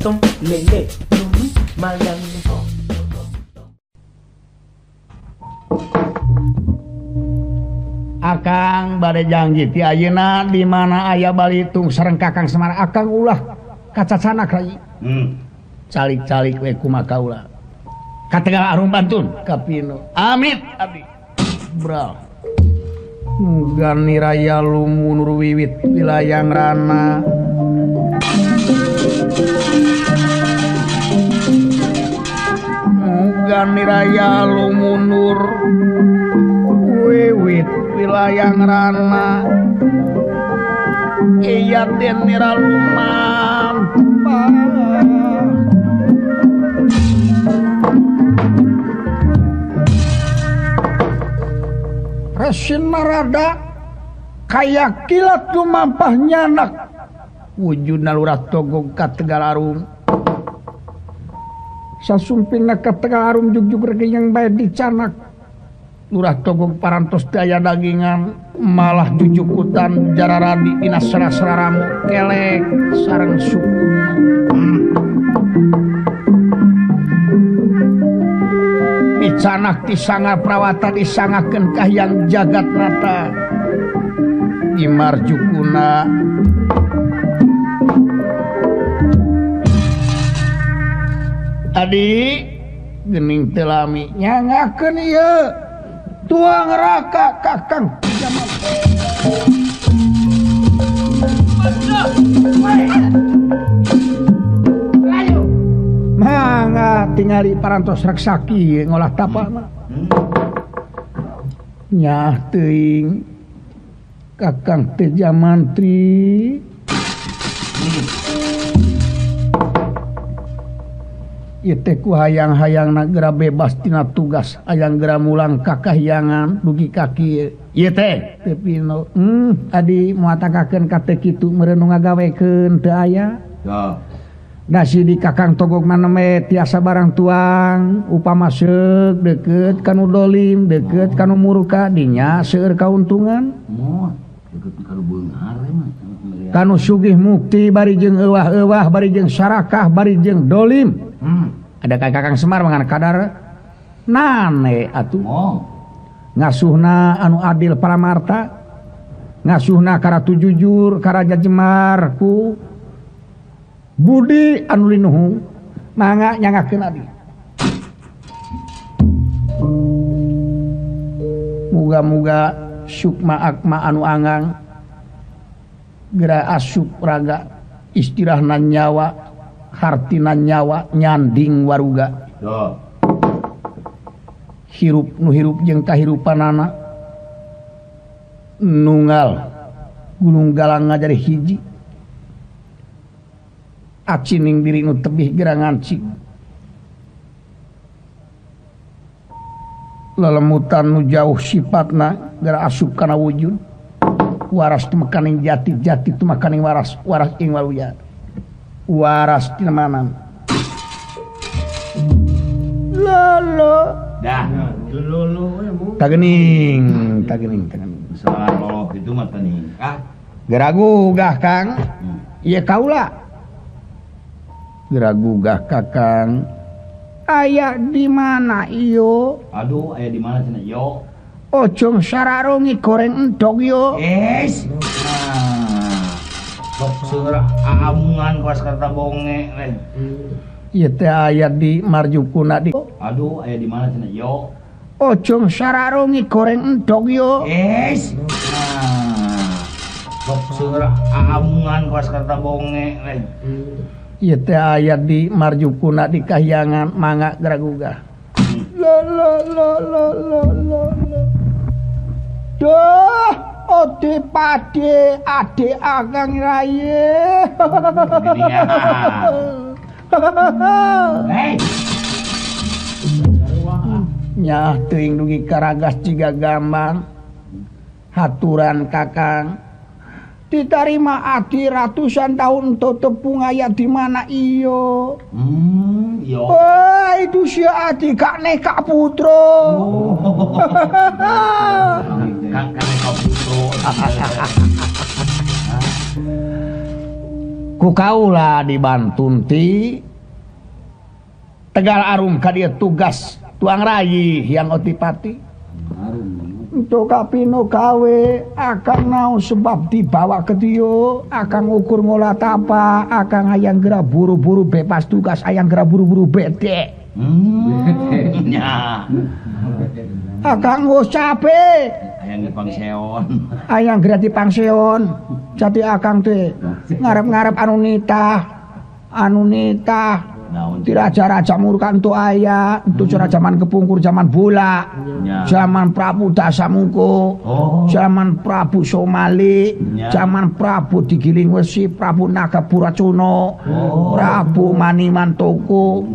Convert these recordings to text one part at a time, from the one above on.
tom lele malang. Akang bade janji ti ayeuna di mana aya Balitung sareng Kakang Semar akang ulah kacacanak rai. Calik-calik we kumaha ulah. Ka Tegal Arum Bantun ka Pino. Amit abdi. Bro. Gani raya lumunur wiwit wilayang rana. Gani raya lumunur wiwit wilayang rana. Iya den nira lumampah. Resin narada kaya kilat lumampah nyanak wujudna lurah togog ka Tegal Arum. Sasumpingna ka Tegal Arum jugjug regi yang bae dicanak. Lurah togog parantos daya dagingan malah jujukutan jararadi dina sera-seraramu kelek sareng suku. Dicanak disanga prawata disangakeun kahyang jagat nata di marjukuna. Adi geuning teu lami nyangakeun ieu tuang raka Kakang Jamal. Mangga tingali parantos raksaki ngolah tapak mah. Nyah teuing Kakang teh Jamantri. Ieu teh ku hayang-hayangna geura bebas tina tugas hayang geura mulang ka kahyangan dugi ka kieu. Ieu teh teu pino. Adi moal tangkakeun ka teu kitu meureun nu ngagawekeun teu aya. Ya. Dasi di Kakang togog maneme tiasa barang tuang upama seuk deukeut kanu dolim deukeut kanu muruka dinya seueur kauntungan. Moh, deukeut kanu beunghar mah. Kanu sugih mukti bari jeung euwah-euwah bari jeung sarakah bari jeung dolim. Ada Kakang Semar mangana kadar nane atuh. Oh. Ngasuhna anu adil paramarta. Ngasuhna karatu jujur karaja jemar ku budi anu linuhung mangga nyangakeun abdi. Muga-muga sukma akma anu anggang geura asup raga istirahna nyawa hartina nyawa nyanding waruga. Yo. Hirup nu hirup jeung kahirupanana nunggal gunung galang ngajari hiji. Acining diri nu tebih geura ngancik. Lelemutan nu jauh sifatna geura asup kana wujud. Waras teu makaning jati, jati teu makaning waras, waras ing waluya. Waras tina manan. Lolo. Dah. Lolo we. Tagening. Salah lolo itu mah teuing. Geura gugah Kang. Ieu kaula. Geura gugah Kakang. Aya di mana iyo? Aduh, aya di mana cenah yo? Ocong sararongi goreng entog yo. Es. Sok seueur aamungan kuas karta bonge we. Ieu teh aya di marjukuna di. Aduh, aya di mana cenah yo? Ocong sararongi goreng entog yo. Es. Sok seueur aamungan kuas karta bonge we. Ieu teh aya di marjukuna di kahyangan mangga geura gugah. Lo. Duh, ode pade ade agang raye. Hei. Nyah teuing dugi karagas jiga gampang. Haturan Kakang. Ditarima adi ratusan tahun untuk tepung ayat di mana iyo. Yo. Wah, itu si adi Kak Neka Putro. Kak Neka Putro. ku kaula dibantun ti Tegal Arum ka dieu tugas tuang rayi yang otipati. Untuk kapino kawe akang naon sebab dibawa ke dieu akang ukur ngolah tapa akang hayang geura buru-buru bebas tugas hayang geura buru-buru bete. Nya. Akang geus capek. Hayang dipangseon. Hayang geura dipangseon. Jadi akang teh ngarep-ngarep anu nitah ti raja-raja murka entu aya entu zaman kepungkur zaman bola zaman Prabu Dasamuka zaman Prabu Somali zaman Prabu Digiling Wesi Prabu Nagapuracuna Prabu Manimantoko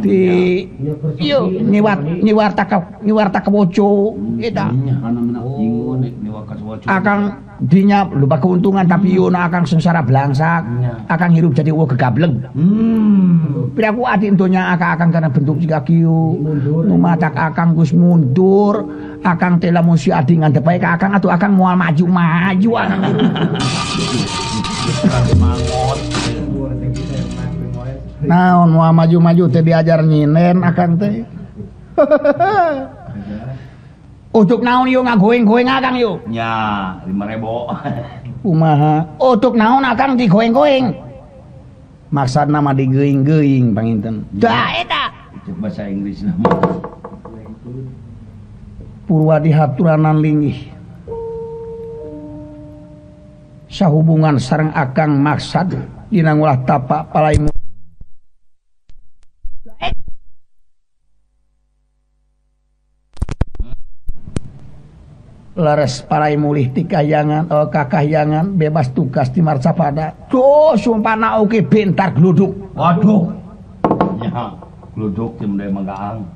di yo nyiwarta kewoco eta akang dinya lupa keuntungan tapi yo akang sengsara belangsak akang hirup jadi wong gegableng Pira ku adik entunya akang karena bentuk jika kieu nu matak akang gus mundur akang teh lamun si adi ngandep bae ka akang atuh akang moal maju akang naon moal maju teh diajar nyinen akang teh untuk naon yo ngagoeng-goeng akang yo nya 5.000 kumaha untuk naon akang digoeng-goeng maksudna mah digeuing-geuing panginten. Da eta. Bahasa Inggris nama. Purwadi haturanan linggih. Sahubungan sareng akang maksad dina ngolah tapak palaimu. Lares parai mulih ti kahyangan kakahyangan bebas tugas di Marcapada. Tuh sumpana oke bentar gluduk. Waduh. Ya, gluduk tim deui magaang.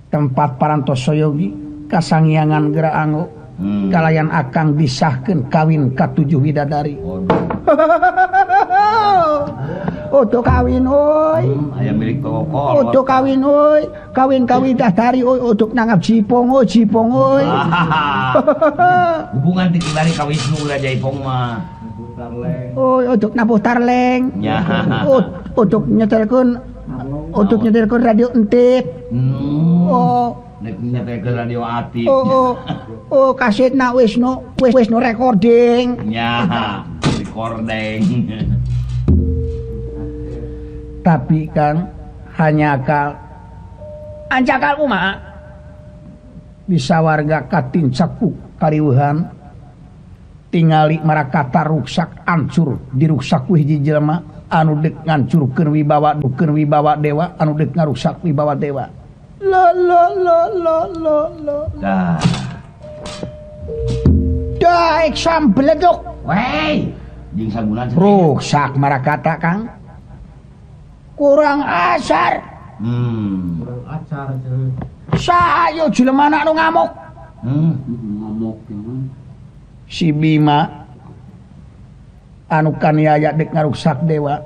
Tempat parantos soyogi kasangyangan geura anggo. Kalayan akang disahkeun kawin ka-7 widadari. Untuk kawin oi. Aya milik kokol. Untuk kawin oi. Kawin widadari oi untuk nanggap jipong oi. Hubungan ti dari ka Wisnu ulah jaipong mah. Oi untuk nabuh tarleng. Ya. Untuk nyetelkeun radio entip. Oh. Nek nyetelkeun radio aktif. Oh kasetna Wisnu recording. Ya, recording. Tapi kan hanya ancakal kumaha bisa warga katincakuk karieuhan tingali marakata ruksak ancur diruksak ku hiji jelema anu deuk ngancurkeun wibawa dewa anu deuk ngaruksak wibawa dewa dah eksam beleduk Wey jeung sagunan ruksak marakata Kang kurang asar. Kurang acar. Saha yo jelema anu ngamuk? Ngamuk. Si Bima anu kaniaya dek ngaruksak dewa.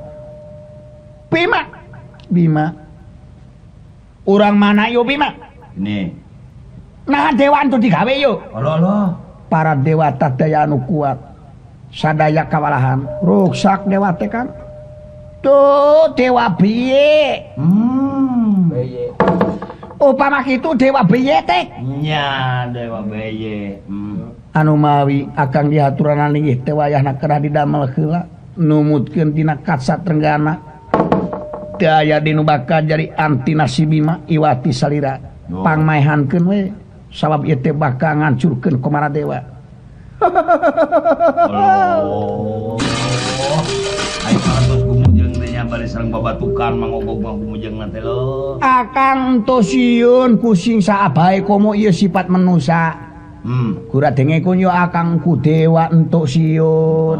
Bima. Urang mana yo Bima? Ini. Nah dewa anu digawe yo. Allah. Para dewa daya anu kuat. Sadaya kawalahan. Ruksak dewa teh kan. Tuh dewa biye. Beye. Upama kitu dewa biye teh. Nya dewa beye. Anu mawi akang dihaturanan linggih teh wayahna kerah didamel heula numutkeun tina katsat renggana. Teu aya dinu bakal jari antina si Bima Iwati salira. Pangmaehankeun we sabab ieu teh bakal ngancurkeun Komaradewa. Oh. Ai parantos gumujeng teh nya bari sareng babatukan mangogog mah gumujeng teh lo. Akang tosieun kusing saabae komo ieu sifat manusa. Kura dengekun yo akang ku dewa entuk sieun.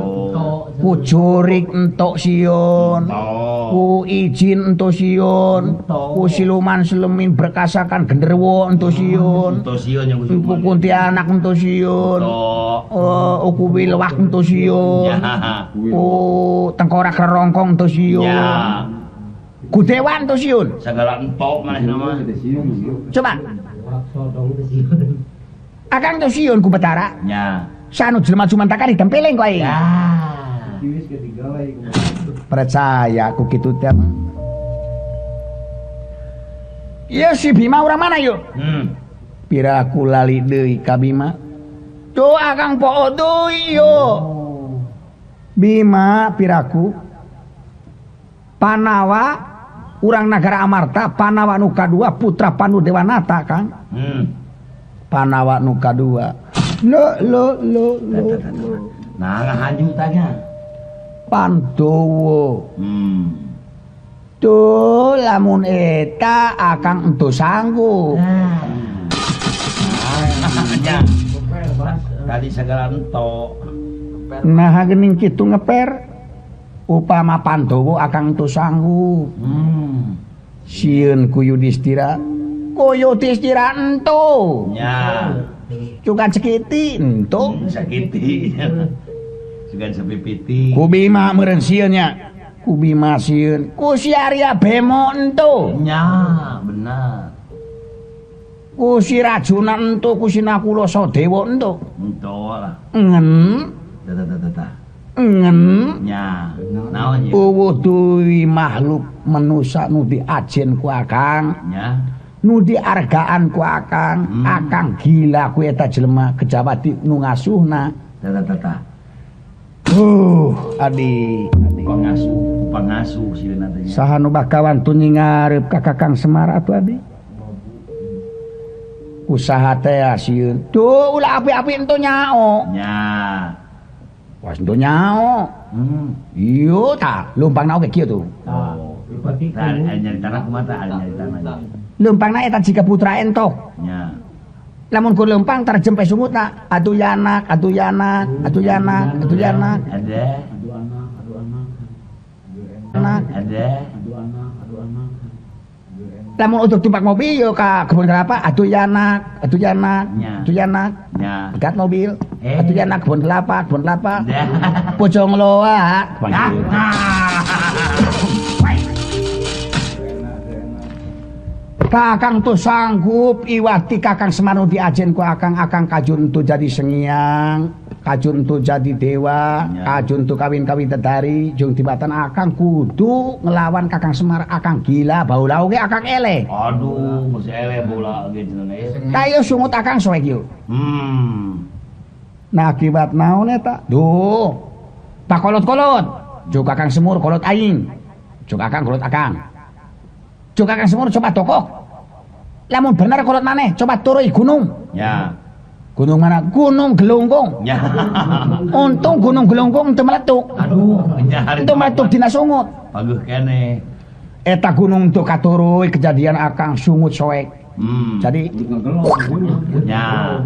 Ku jurik entuk sieun. Ku izin entuk sieun. Ku siluman selemin berkasakan genderuwo entuk sieun. Entuk sieun yang Ku kuntilanak entuk sieun. Ku wilwak entuk sieun. Ku tengkorak rerongkong entuk sieun. Ku dewa entuk sieun. Sagala entok manehna mah. Coba. Akang tuh sieun ku Betara. Nya. Sanu jelema cuman takari tempeleng ku aing. Percaya ku kitu teh. Iya si Bima urang mana yuk? Piraku lali deui ka Bima. Tuh akang poho deui yo. Bima piraku Panawa urang Nagara Amarta Panawa nu kadua putra Panu Dewanata Kang. Panawa nu kadua. Lo. Nah ngahaju tanya. Pandowo. Tuh lamun eta akang ento sanggup. Tadi segala ento. Nah geuning kitu ngeper. Upama Pandowo akang ento sanggup. Sieun ku Yudhistira. Ku Yudhistira ento. Nya. Cukan sekiti ento. Sakiti. Sugan sapipiti. Ku Bima meureun sieun nya. Ku Bima sieun. Ku si Arya Bemo ento. Nya, benar. Ku si Rajuna ento, ku si Nakula Sadewa ento. Ento lah. Ngen. Tata. Ngen. Nya. Naon ye? Uwuh duwi makhluk manusa nu diajen ku akang. Nya. Nu diargaan ku akang. Akang gila ku eta jelema kejawati nu ngasuhna. Tata. Adi. Pangasuh sieun teh. Saha nu bakawan tu ngarep ka Kakang Semar atuh Adi? Usaha teh sieun. Tuh ulah api-api ento nyao. Nya. Was ento nyao. Iyo ta, lumpangna oge kieu tuh. Nyari tanah kumata, nyari tanah. Lumpangna eta jika putra entok. Nya. Lamun ku lempang tarjempe sumutna, atuh yanak. Ada. Ada. Lamun untuk tumpak mobil yo ka kebun kelapa, atuh yanak. Nya. Dekat mobil, atuh yanak kebun kelapa. Dah. Pocong loa. Kakang tuh sanggup iwati Kakang Semar nu diajen ku akang kajun tuh jadi sengiang, kajun tuh jadi dewa, kajun tuh kawin-kawin tedari, jeung tibatan akang kudu ngelawan Kakang Semar. Akang gila baula oge akang eleh. Aduh, masih eleh bola ge cenah. Kayo sungut akang soek yuk. Nah akibat naon eta? Duh. Pakolot-kolot. Juk Kakang Semur kolot aing. Juk akang kolot akang. Juk Kakang Semur coba tokok. Lamun bener kolot maneh coba turun gunung. Ya. Gunung mana? Gunung Gelonggong. Ya. Untung Gunung Gelonggong teu meletuk. Aduh, nyari. Teu meletuk dina sungut. Bagus kene. Eta gunung teu katuruy kejadian akang sungut soek. Jadi Ya.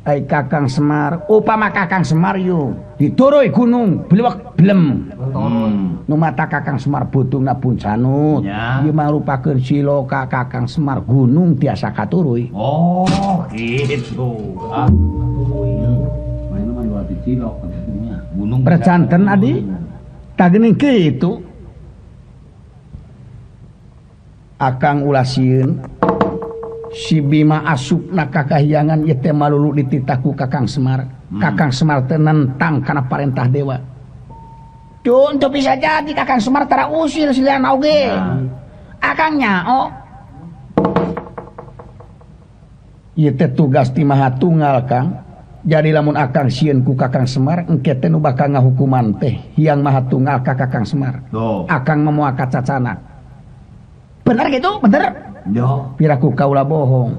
ai Kakang Semar, upama Kakang Semar yu dituruy gunung blewek blem. Nu mata Kakang Semar butungna puncanut. Ya. Ieu marupakeun siloka Kakang Semar gunung tiasa katuruy. Oh, gitu. Gunung Percanten Adi. Tageuning kitu. Akang ulah sieun si Bima asupna kakahyangan ieu teh malulu dititahku Kakang Semar. Kakang Semar teh nentang kana parentah dewa. Tuh ento bisa jadi Kakang Semar tara usir silian oge. Akang nyao. Ieu teh tugas ti Mahatunggal Kang. Jadi lamun akang sieun ku Kakang Semar engke teh nu bakal ngahukuman teh Hyang Mahatunggal ka Kakang Semar. Tuh. Akang memoa kacacana. Bener gitu? Bener? Yo. Piraku kaula bohong.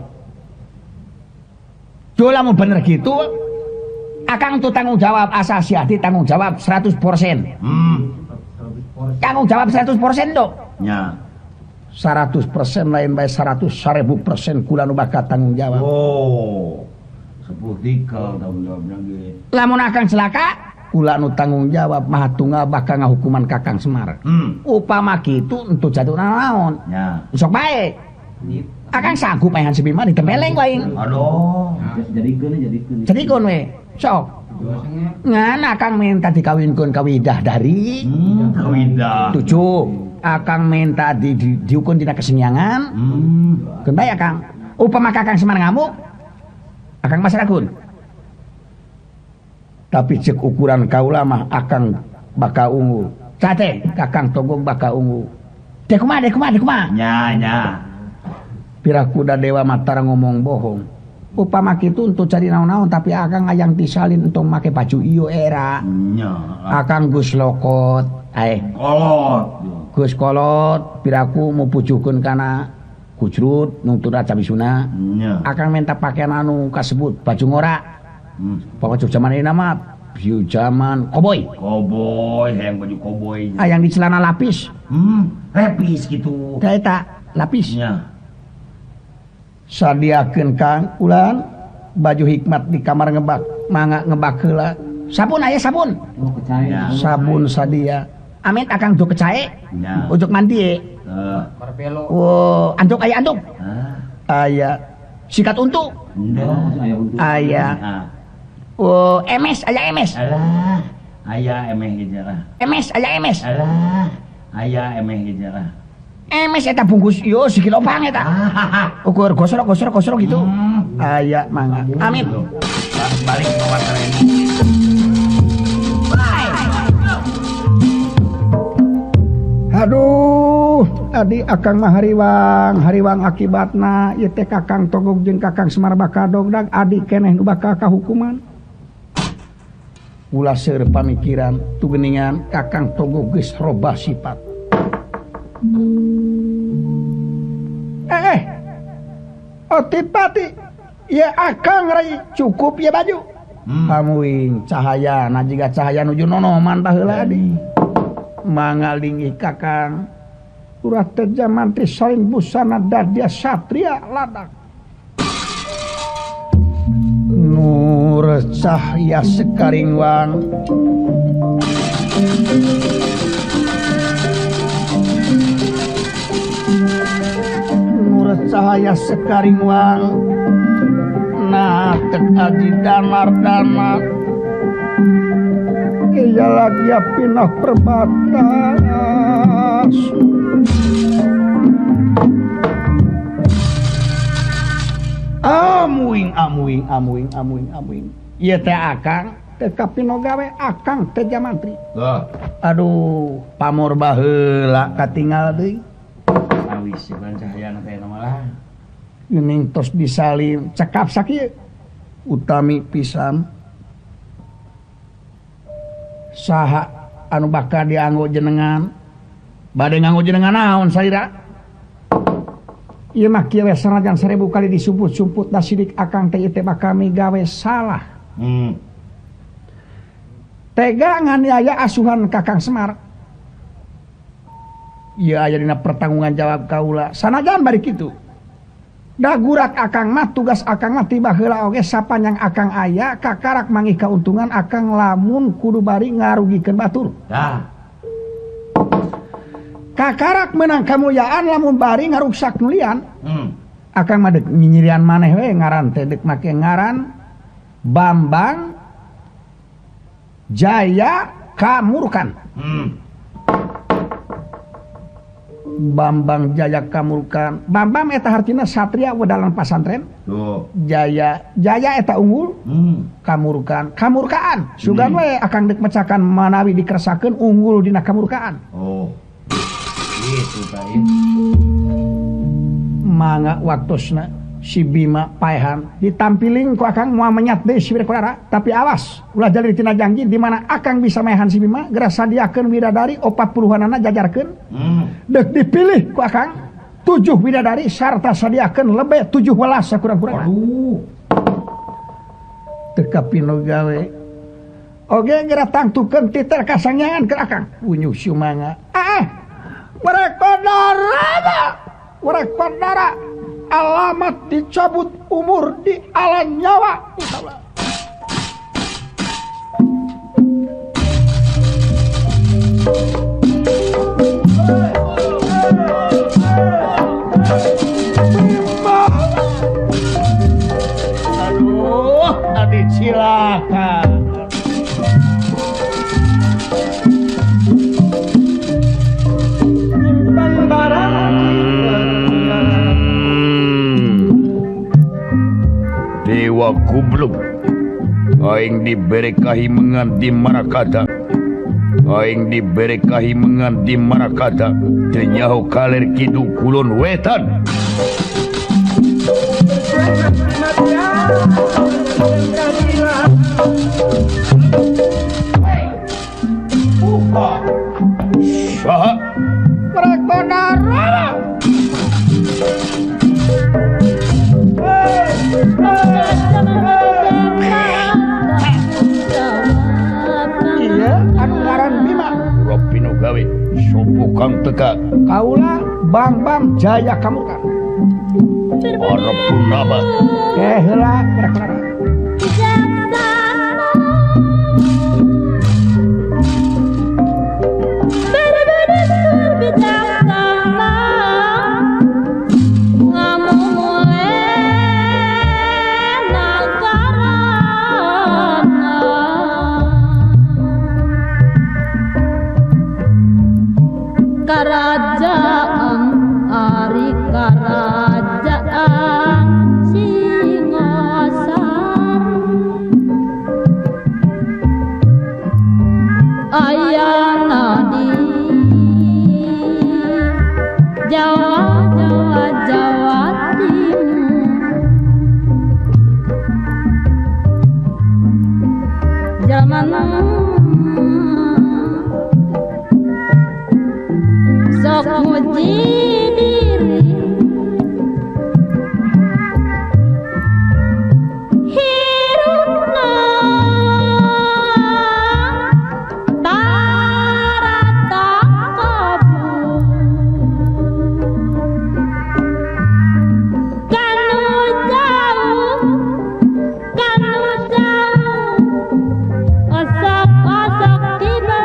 Tuh lamun bener gitu, akang tuh tanggung jawab asasi hati tanggung jawab 100%. Tanggung jawab 100% dok. Ya. 100% lain bae 100.000% kula nu bakal tanggung jawab. Oh. 10 dikal tanggung jawabna ge. Lamun akang celaka, kula nu tanggung jawab Mahatunggal bakal ngahukuman Kakang Semar. Upama kitu entu jatuh naon. Ya. Sok bae. Akang sanggup maehan si Bima ditempeleng lain. Aduh. Jadikeun we. Sok. Ngan akang minta dikawinkeun ka widadari. Kawidah. Tujuh. Akang minta diukun dina kesenyangan. Keun bae akang. Upama Kakang Semar ngamuk, akang masragun. Tapi cek ukuran kaula mah akang baka ungu sate Kakang Togog baka ungu teh kumaha nya piraku da Dewa Matara ngomong bohong upama kitu untuk cari naon-naon tapi akang ayang disalin untuk make baju ieu era nya akang Gus Lokot kolot Gus Kolot piraku mau pucukeun kana kucrut nungtuna cabisuna nya akang minta pakaian anu kasebut baju ngora pamacu zaman ieu mah pieu zaman koboi hayang baju koboi ayang di celana lapis repis gitu teh eta lapis nya sadiakeun Kang ulan baju hikmat di kamar mangga ngebak heula sabun aya sabun Kecaya. sabun sadia amin akang tuh kecae nya untuk mandi Marpelo. anduk aya anduk aya sikat untuk Saya untuk. aya MS aya MS alah aya emeh hijrah MS aya MS alah aya emeh hijrah MS eta bungkus yo sikilopang eta ukur gosrok gitu aya mangga amin balik ke water ini aduh adi akang mah hariwang akibatna ieu teh Kakang Togog jeung Kakang Semar bakal dogdag adi keneh nu bakal kahukuman ulah seueur pamikiran tu geuningan Kakang Togog geus robah sifat Otipati ya akang rai cukup ya baju pamuing cahaya jiga cahaya nuju nonoman baheula adi mangalingi Kakang urah teh zaman teh saling busana dadya satria ladak nur cahaya sekaringwang cahaya sekaringwang nah tek adi damar-damar iya lagi pinah perbatas amuing iya teh akang teh kapino gawe akang teh jamantri aduh pamor baheula katinggal deui awis bukan cahaya teh malah geuning tos disalin cekap sakieu utami pisan saha anu bakal dianggo jenengan bade nganggo jenengan naon salira ieu mah kieu we sanajan 1000 kali disumput-sumput da sidik akang teh teh bakal migawe salah tega nganiaya asuhan Kakang Semar ieu aya dina pertanggungan jawab kaula sanajan bari kitu da gurak akang mah tugas akang mah tiba heula oge sapanjang akang aya kakarak mangih kauntungan akang lamun kudu bari ngarugikeun batur kakarak menang kamuliaan lamun bari ngaruksak nulian akang mah deuk nyinyirian maneh we ngaran teh deuk make ngaran Bambang Jaya Kamurkan Bambang Jaya Kamurkan Bambang eta hartina satria wedalan pasantren Jaya eta unggul kamurkaan sugan we akang deuk mecakan manawi dikeresakeun unggul dina kamurkaan gitu tah mangga waktosna si Bima paehan ditampiling ku akang moal menyat deui si Bidadari tapi awas ulah jadi tina janji di mana akang bisa maehan si Bima geura sadiakeun widadari 40-anana jajarkeun deuk dipilih ku akang 7 widadari sarta sadiakeun lebe 7 welas sakurang-kurang teu kapino gawe oge geura tangtukeun titel kasangyangan ke akang unyuh si mangga Warekodara alamat dicabut umur di ala nyawa aduh adi cilaka Dewa Kubluk aing diberi kahimengan di Marakada aing diberkahi mengan di Marakata teu nyaho kaler kidul kulon wetan. Saha? Rek Badara. Iya, anu ngaran Bima. Ropino gawe sopo kang teka Kaula Bambang Jaya Kamuka. arep punaba. Heula Rek Badara. Kerajaan Ari Kerajaan Singasari ayana di Jawa Timur zaman sok muji diri hirupna tarata kabur kanu jauh asak-asak tiba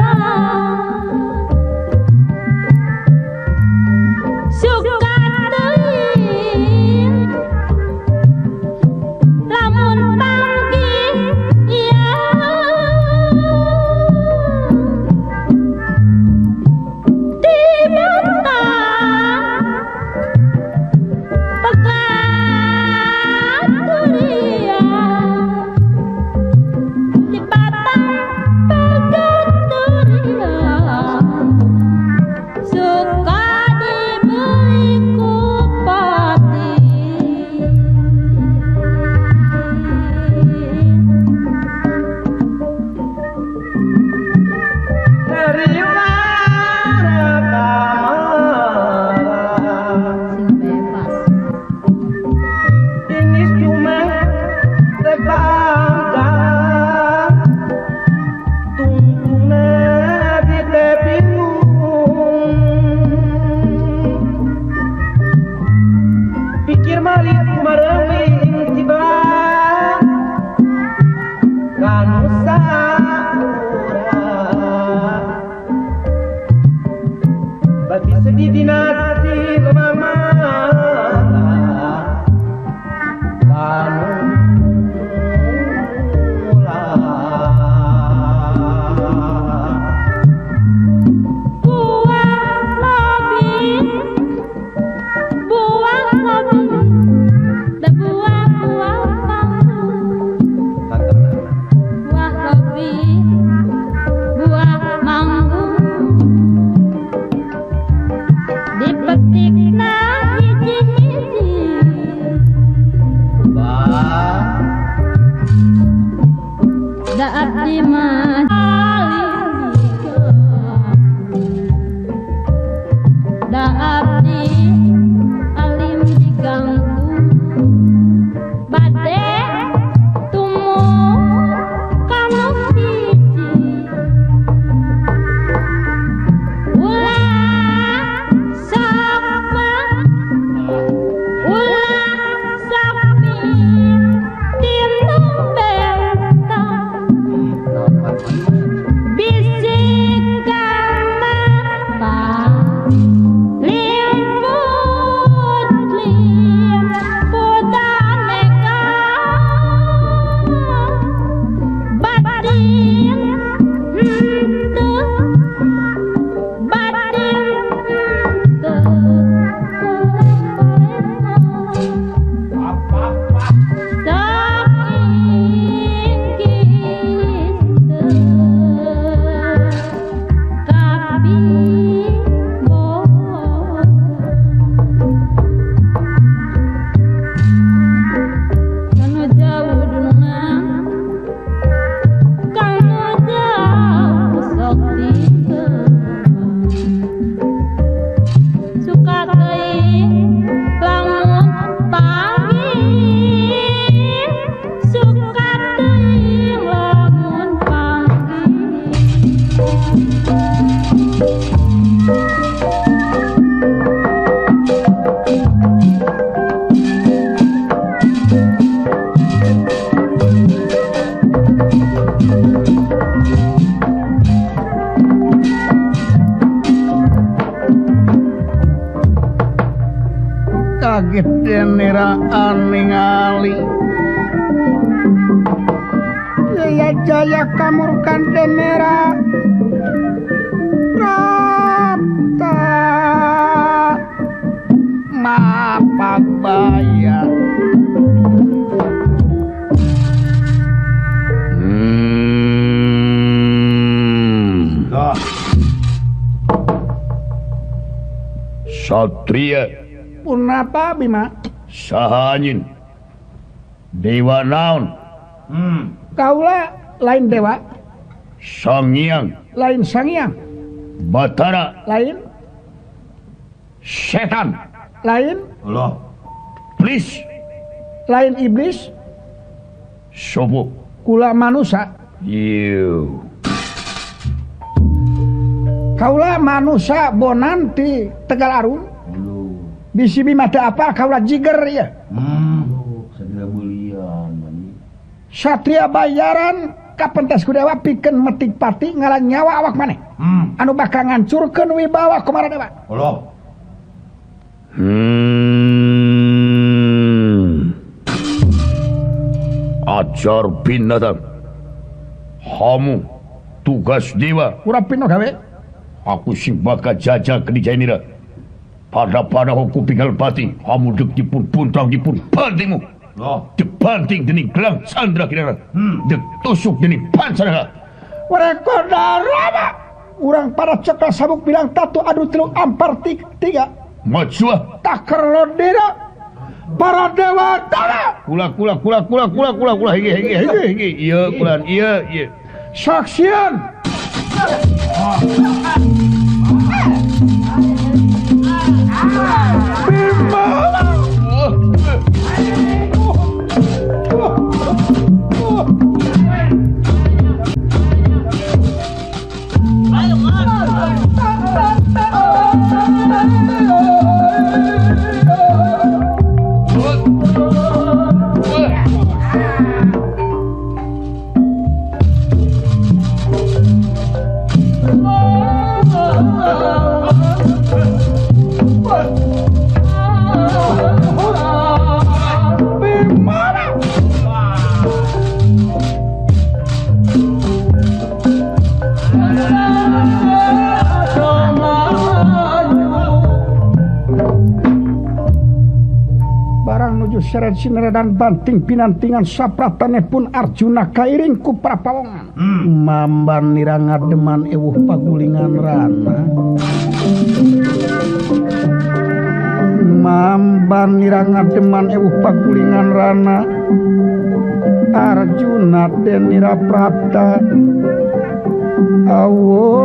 suka teuing lamun panggih ya di mata pegat durian di batang pegat durian suka dibeli kupati sing bebas Pikir mali kumareuing tiba kanu saurang bati sedih dina hati mama kanu buah lobi da buah panggung buah lobi buah manggung dipetikna hiji-hiji da abdi mah da abdi alim diganggu bade tumbuh kanu hiji ulah sapi tinu bentang deniraan ningali jaya kamurkan denera Prapta Mapabaya Satria punapa Bima sahanyin dewa naon kaula lain dewa Sangyang lain sangyang Batara lain setan lain Allah please lain iblis sopo kula manusia you kaula manusia bonan di Tegal Arung bisi Bima teu apa kaula jiger ya satria bulian satria bayaran kapentas kudewa pikeun metik pati ngaran nyawa awak maneh anu bakal ngancurkeun wibawa kumara dewa Allah ajar binatang hamu tugas dewa urang pino gawe aku sing bakal jajah ke dijainira pada hukum pinggal pati hamu dek dipun puntang dipun bantingmu dibanting dening gelang sandra kira dek tusuk dening pansara Warekoda Rama urang para cekal sabuk bilang tatu adu tilu ampar tiga majua taker lodera para dewa tara kula higi iya kulan iya saksian seret sineredan banting pinantingan sapratane pun Arjuna kairing ku prapawongan mamban niranga deman ewuh pagulingan rana mamban niranga deman ewuh pagulingan rana Arjuna den niraprapta awo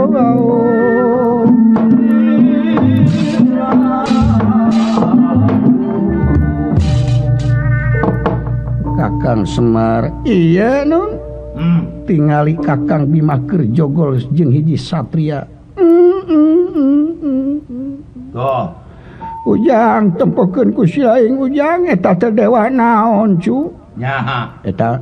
Kakang Semar iya nun tingali Kakang Bima keur jogol jeung hiji satria ujang tempokeun ku si aing ujang eta teh dewa naon cu nyaha eta